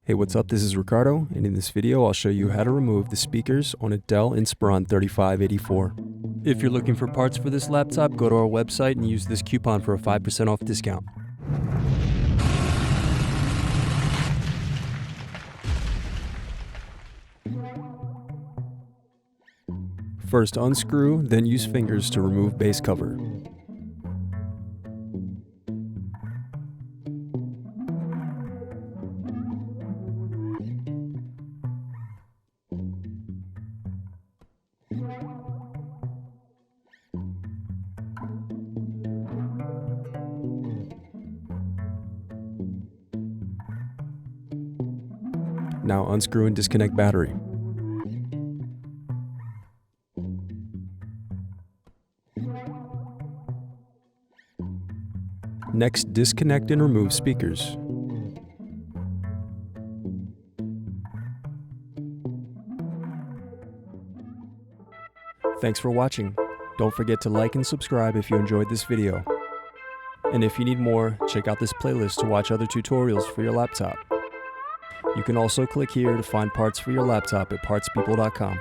Hey, what's up? This is Ricardo, and in this video I'll show you how to remove the speakers on a Dell Inspiron 3584. If you're looking for parts for this laptop, go to our website and use this coupon for a 5% off discount. First unscrew, then use fingers to remove base cover. Now unscrew and disconnect battery. Next, disconnect and remove speakers. Thanks for watching. Don't forget to like and subscribe if you enjoyed this video. And if you need more, check out this playlist to watch other tutorials for your laptop. You can also click here to find parts for your laptop at partspeople.com.